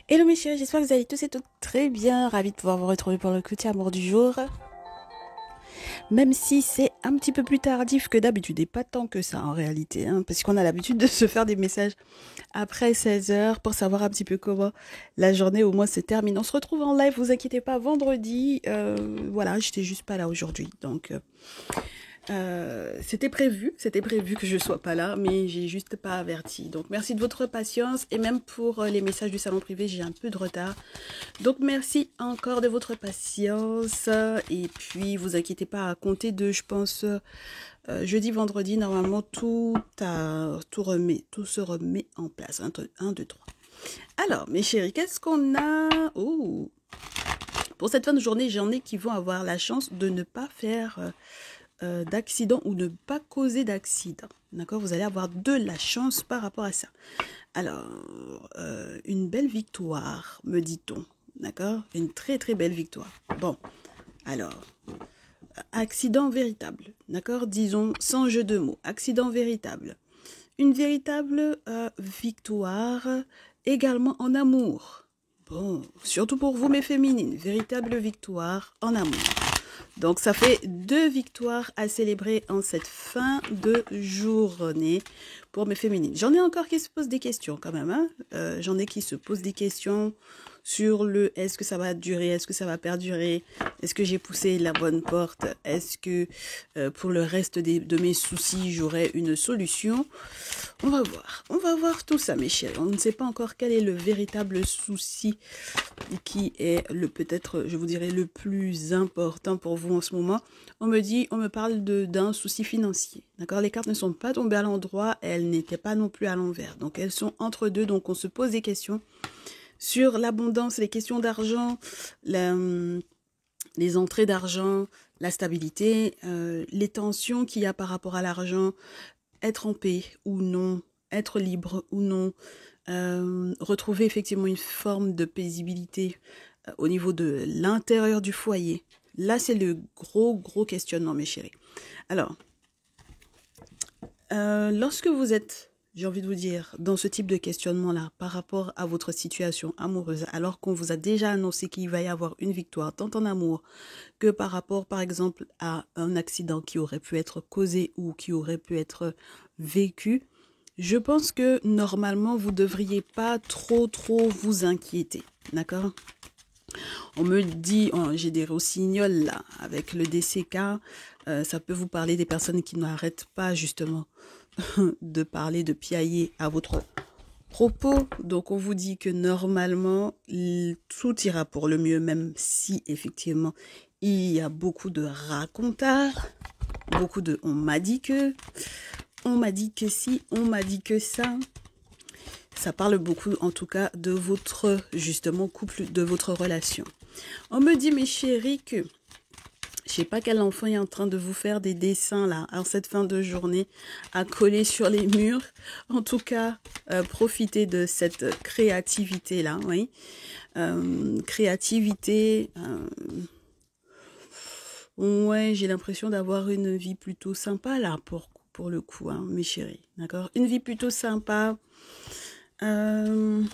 Hello mes chéris, j'espère que vous allez tous et toutes très bien. Ravie de pouvoir vous retrouver pour le petit amour du jour. Même si c'est un petit peu plus tardif que d'habitude, et pas tant que ça en réalité, hein, parce qu'on a l'habitude de se faire des messages après 16 heures pour savoir un petit peu comment la journée au moins se termine. On se retrouve en live, vous inquiétez pas, vendredi. Voilà, j'étais juste pas là aujourd'hui, donc c'était prévu que je sois pas là, mais j'ai juste pas averti. Donc merci de votre patience et même pour les messages du salon privé, j'ai un peu de retard. Donc merci encore de votre patience et puis vous inquiétez pas à compter de, je pense, jeudi, vendredi, normalement tout se remet en place. Un, 2, 3. Alors mes chéris, qu'est-ce qu'on a? Oh, pour cette fin de journée, j'en ai qui vont avoir la chance de ne pas faire d'accident ou ne pas causer d'accident. D'accord? Vous allez avoir de la chance par rapport à ça. Alors, une belle victoire, me dit-on. D'accord? Une très très belle victoire. Bon, alors, accident véritable. D'accord? Disons, sans jeu de mots. Accident véritable. Une véritable victoire également en amour. Bon, surtout pour vous mes féminines. Véritable victoire en amour. Donc ça fait 2 victoires à célébrer en cette fin de journée pour mes féminines. J'en ai encore qui se posent des questions quand même. Hein. J'en ai qui se posent des questions sur le est-ce que ça va durer, est-ce que ça va perdurer, est-ce que j'ai poussé la bonne porte, est-ce que pour le reste de mes soucis j'aurai une solution. On va voir tout ça mes chéris. On ne sait pas encore quel est le véritable souci qui est peut-être, je vous dirais, le plus important pour vous en ce moment. On me parle d'un souci financier. D'accord? Les cartes ne sont pas tombées à l'endroit, elles n'étaient pas non plus à l'envers. Donc elles sont entre deux, donc on se pose des questions sur l'abondance, les questions d'argent, les entrées d'argent, la stabilité, les tensions qu'il y a par rapport à l'argent, être en paix ou non, être libre ou non, retrouver effectivement une forme de paisibilité au niveau de l'intérieur du foyer. Là, c'est le gros questionnement, mes chéris. Alors, lorsque vous êtes, j'ai envie de vous dire, dans ce type de questionnement-là, par rapport à votre situation amoureuse, alors qu'on vous a déjà annoncé qu'il va y avoir une victoire, tant en amour que par rapport, par exemple, à un accident qui aurait pu être causé ou qui aurait pu être vécu, je pense que normalement, vous ne devriez pas trop vous inquiéter. D'accord? On me dit, j'ai des rossignols là, avec le DCK, ça peut vous parler des personnes qui n'arrêtent pas justement de parler, de piailler à votre propos. Donc on vous dit que normalement, tout ira pour le mieux, même si effectivement, il y a beaucoup de racontards, beaucoup de on m'a dit que si, on m'a dit que ça. Ça parle beaucoup, en tout cas, de votre, justement, couple, de votre relation. On me dit, mes chéris, que je sais pas quel enfant est en train de vous faire des dessins, là, en cette fin de journée, à coller sur les murs. En tout cas, profitez de cette créativité-là, oui. Créativité, ouais, j'ai l'impression d'avoir une vie plutôt sympa, là, pour le coup, hein, mes chéris, d'accord? Une vie plutôt sympa. Une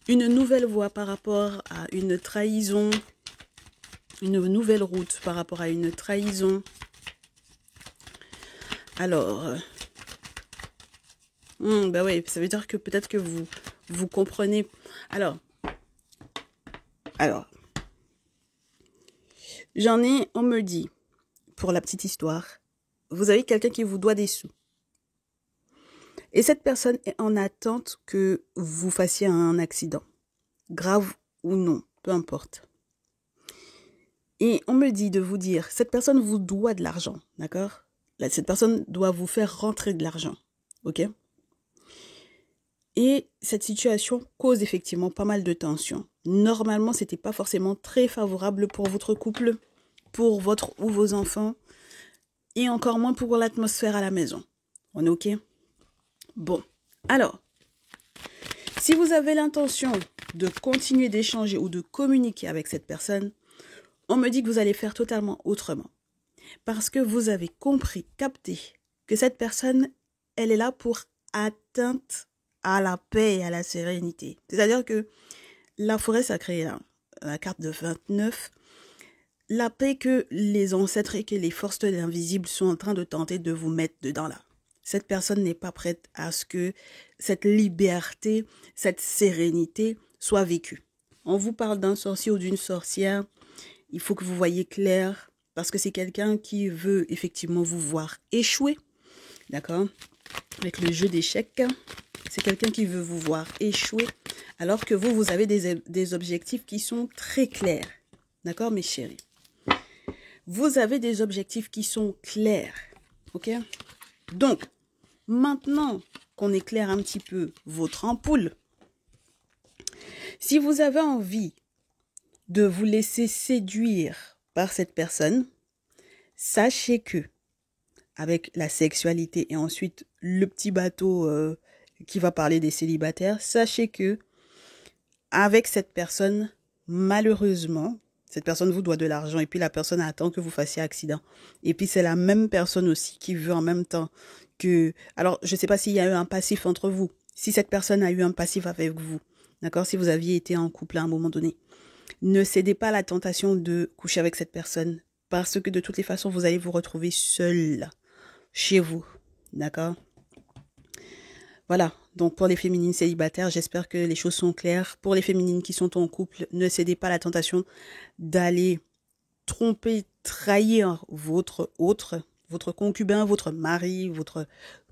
nouvelle voie par rapport à une trahison, une nouvelle route par rapport à une trahison. Alors, bah ouais, ça veut dire que peut-être que vous comprenez. Alors, on me dit, pour la petite histoire, vous avez quelqu'un qui vous doit des sous. Et cette personne est en attente que vous fassiez un accident, grave ou non, peu importe. Et on me dit de vous dire, cette personne vous doit de l'argent, d'accord? Cette personne doit vous faire rentrer de l'argent, ok? Et cette situation cause effectivement pas mal de tensions. Normalement, c'était pas forcément très favorable pour votre couple, pour votre ou vos enfants, et encore moins pour l'atmosphère à la maison. On est ok? Bon, alors, si vous avez l'intention de continuer d'échanger ou de communiquer avec cette personne, on me dit que vous allez faire totalement autrement. Parce que vous avez compris, capté, que cette personne, elle est là pour à la paix et à la sérénité. C'est-à-dire que la forêt sacrée, là, la carte de 29, la paix que les ancêtres et que les forces de l'invisible sont en train de tenter de vous mettre dedans là. Cette personne n'est pas prête à ce que cette liberté, cette sérénité soit vécue. On vous parle d'un sorcier ou d'une sorcière, il faut que vous voyez clair, parce que c'est quelqu'un qui veut effectivement vous voir échouer, d'accord? Avec le jeu d'échecs, c'est quelqu'un qui veut vous voir échouer, alors que vous avez des objectifs qui sont très clairs, d'accord mes chéris? Vous avez des objectifs qui sont clairs, ok? Donc, maintenant qu'on éclaire un petit peu votre ampoule, si vous avez envie de vous laisser séduire par cette personne, sachez que, avec la sexualité et ensuite le petit bateau qui va parler des célibataires, sachez que, avec cette personne, malheureusement, cette personne vous doit de l'argent et puis la personne attend que vous fassiez accident. Et puis c'est la même personne aussi qui veut en même temps que... Alors, je ne sais pas s'il y a eu un passif entre vous. Si cette personne a eu un passif avec vous, d'accord? Si vous aviez été en couple à un moment donné, ne cédez pas à la tentation de coucher avec cette personne parce que de toutes les façons, vous allez vous retrouver seul chez vous, d'accord? Voilà, donc pour les féminines célibataires, j'espère que les choses sont claires. Pour les féminines qui sont en couple, ne cédez pas à la tentation d'aller tromper, trahir votre concubin, votre mari, votre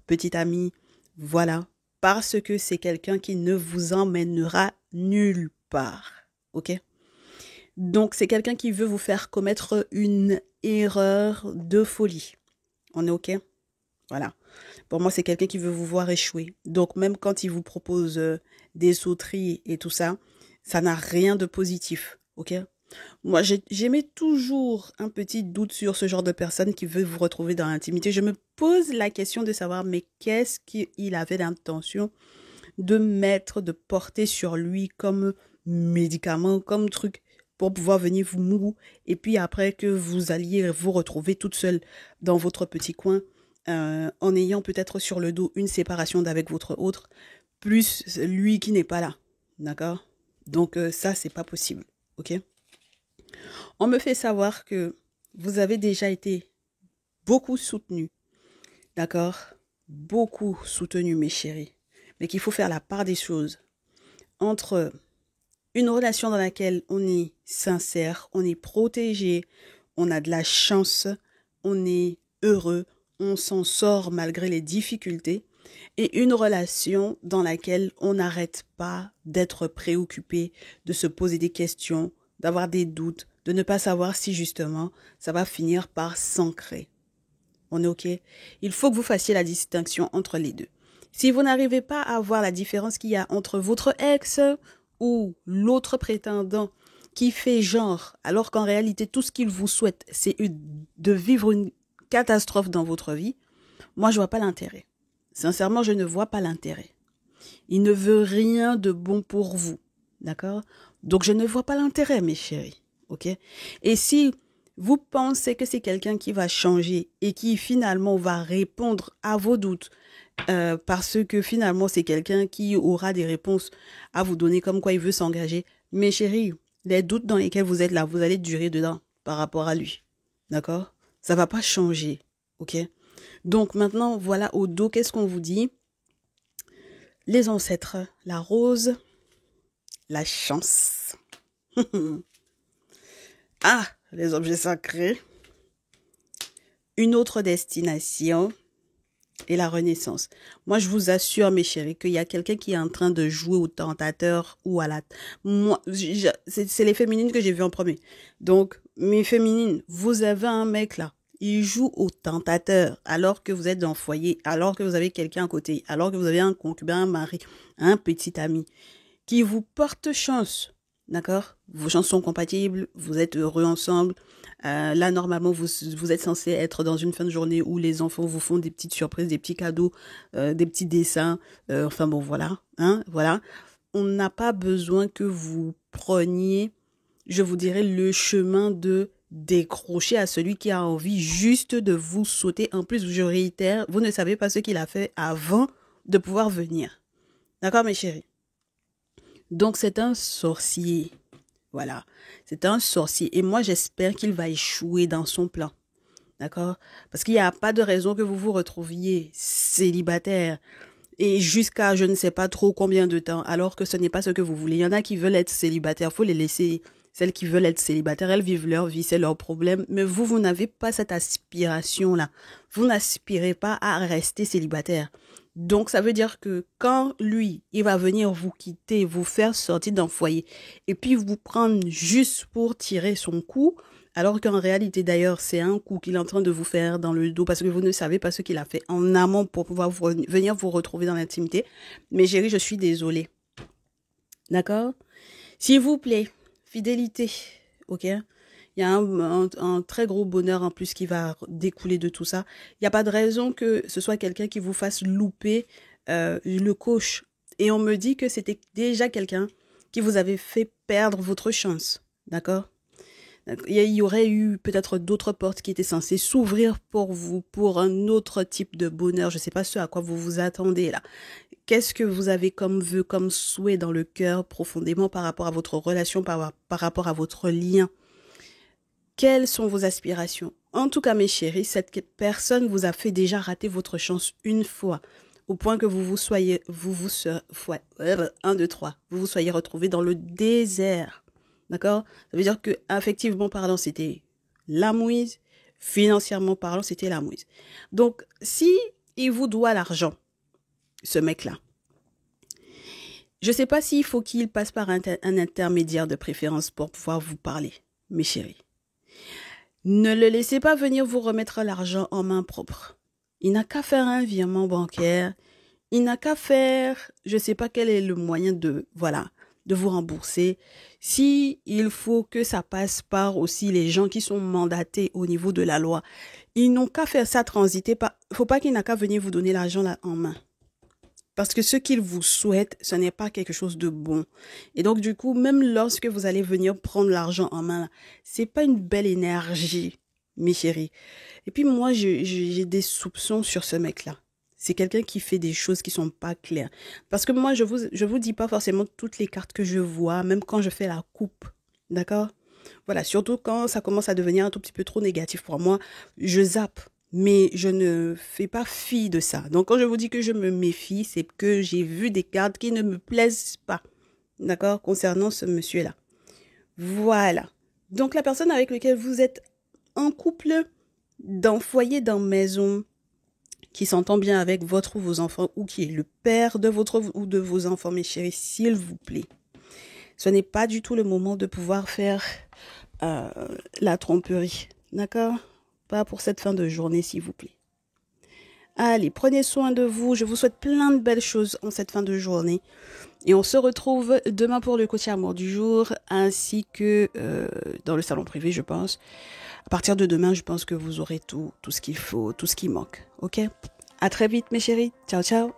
petit ami. Voilà, parce que c'est quelqu'un qui ne vous emmènera nulle part, ok? Donc c'est quelqu'un qui veut vous faire commettre une erreur de folie. On est ok? Voilà. Pour moi, c'est quelqu'un qui veut vous voir échouer. Donc, même quand il vous propose des sauteries et tout ça, ça n'a rien de positif. Ok? Moi, j'émets toujours un petit doute sur ce genre de personne qui veut vous retrouver dans l'intimité. Je me pose la question de savoir, mais qu'est-ce qu'il avait l'intention de mettre, de porter sur lui comme médicament, comme truc pour pouvoir venir vous mourir. Et puis après que vous alliez vous retrouver toute seule dans votre petit coin, en ayant peut-être sur le dos une séparation d'avec votre autre, plus lui qui n'est pas là, d'accord? Donc ça, c'est pas possible, ok? On me fait savoir que vous avez déjà été beaucoup soutenu, d'accord? Beaucoup soutenu, mes chéris, mais qu'il faut faire la part des choses entre une relation dans laquelle on est sincère, on est protégé, on a de la chance, on est heureux, on s'en sort malgré les difficultés, et une relation dans laquelle on n'arrête pas d'être préoccupé, de se poser des questions, d'avoir des doutes, de ne pas savoir si justement ça va finir par s'ancrer. On est ok? Il faut que vous fassiez la distinction entre les deux. Si vous n'arrivez pas à voir la différence qu'il y a entre votre ex ou l'autre prétendant qui fait genre, alors qu'en réalité tout ce qu'il vous souhaite, c'est de vivre une catastrophe dans votre vie, moi je vois pas l'intérêt. Sincèrement, je ne vois pas l'intérêt. Il ne veut rien de bon pour vous, d'accord? Donc je ne vois pas l'intérêt, mes chéris, ok? Et si vous pensez que c'est quelqu'un qui va changer et qui finalement va répondre à vos doutes, parce que finalement c'est quelqu'un qui aura des réponses à vous donner comme quoi il veut s'engager, mes chéris, les doutes dans lesquels vous êtes là, vous allez durer dedans par rapport à lui, d'accord? Ça va pas changer, ok? Donc maintenant, voilà au dos, qu'est-ce qu'on vous dit? Les ancêtres, la rose, la chance. Ah, les objets sacrés. Une autre destination et la renaissance. Moi, je vous assure, mes chéris, qu'il y a quelqu'un qui est en train de jouer au tentateur ou à la... Moi, c'est les féminines que j'ai vues en premier. Donc, mes féminines, vous avez un mec là. Il joue au tentateur alors que vous êtes dans le foyer, alors que vous avez quelqu'un à côté, alors que vous avez un concubin, un mari, un petit ami qui vous porte chance. D'accord? Vos chances sont compatibles, vous êtes heureux ensemble. Là, normalement, vous êtes censé être dans une fin de journée où les enfants vous font des petites surprises, des petits cadeaux, des petits dessins. Enfin bon, voilà. Hein, voilà. On n'a pas besoin que vous preniez, je vous dirais, le chemin de décrocher à celui qui a envie juste de vous sauter. En plus, je réitère, vous ne savez pas ce qu'il a fait avant de pouvoir venir. D'accord, mes chéris? Donc, c'est un sorcier. Voilà. C'est un sorcier. Et moi, j'espère qu'il va échouer dans son plan. D'accord? Parce qu'il n'y a pas de raison que vous vous retrouviez célibataire et jusqu'à je ne sais pas trop combien de temps, alors que ce n'est pas ce que vous voulez. Il y en a qui veulent être célibataires, faut les laisser. Celles qui veulent être célibataires, elles vivent leur vie, c'est leur problème. Mais vous, vous n'avez pas cette aspiration-là. Vous n'aspirez pas à rester célibataire. Donc, ça veut dire que quand lui, il va venir vous quitter, vous faire sortir d'un foyer, et puis vous prendre juste pour tirer son coup, alors qu'en réalité, d'ailleurs, c'est un coup qu'il est en train de vous faire dans le dos parce que vous ne savez pas ce qu'il a fait en amont pour pouvoir venir vous retrouver dans l'intimité. Mais chérie, je suis désolée. D'accord? S'il vous plaît, fidélité. Ok? Il y a un très gros bonheur en plus qui va découler de tout ça. Il n'y a pas de raison que ce soit quelqu'un qui vous fasse louper le coche. Et on me dit que c'était déjà quelqu'un qui vous avait fait perdre votre chance. D'accord? Il y aurait eu peut-être d'autres portes qui étaient censées s'ouvrir pour vous, pour un autre type de bonheur. Je ne sais pas ce à quoi vous vous attendez là. Qu'est-ce que vous avez comme vœu, comme souhait dans le cœur profondément par rapport à votre relation, par rapport à votre lien? Quelles sont vos aspirations? En tout cas, mes chéris, cette personne vous a fait déjà rater votre chance une fois, au point que vous soyez retrouvés dans le désert. D'accord? Ça veut dire que, affectivement parlant, c'était la mouise. Financièrement parlant, c'était la mouise. Donc, si il vous doit l'argent, ce mec-là, je ne sais pas s'il faut qu'il passe par un intermédiaire de préférence pour pouvoir vous parler, mes chéris. Ne le laissez pas venir vous remettre l'argent en main propre. Il n'a qu'à faire un virement bancaire. Il n'a qu'à faire, je ne sais pas quel est le moyen de vous rembourser. Si il faut que ça passe par aussi les gens qui sont mandatés au niveau de la loi, ils n'ont qu'à faire ça transiter. Faut pas qu'il n'a qu'à venir vous donner l'argent là en main. Parce que ce qu'il vous souhaite, ce n'est pas quelque chose de bon. Et donc, du coup, même lorsque vous allez venir prendre l'argent en main, c'est pas une belle énergie, mes chéris. Et puis, moi, j'ai des soupçons sur ce mec-là. C'est quelqu'un qui fait des choses qui sont pas claires. Parce que moi, je vous dis pas forcément toutes les cartes que je vois, même quand je fais la coupe. D'accord? Voilà, surtout quand ça commence à devenir un tout petit peu trop négatif pour moi, je zappe. Mais je ne fais pas fi de ça. Donc, quand je vous dis que je me méfie, c'est que j'ai vu des cartes qui ne me plaisent pas. D'accord? Concernant ce monsieur-là. Voilà. Donc, la personne avec laquelle vous êtes en couple, dans foyer, dans maison, qui s'entend bien avec votre ou vos enfants, ou qui est le père de votre ou de vos enfants, mes chéris, s'il vous plaît. Ce n'est pas du tout le moment de pouvoir faire la tromperie. D'accord? Pas pour cette fin de journée, s'il vous plaît. Allez, prenez soin de vous. Je vous souhaite plein de belles choses en cette fin de journée. Et on se retrouve demain pour le coach amour du jour, ainsi que dans le salon privé, je pense. À partir de demain, je pense que vous aurez tout ce qu'il faut, tout ce qui manque. Ok? À très vite, mes chéris. Ciao, ciao.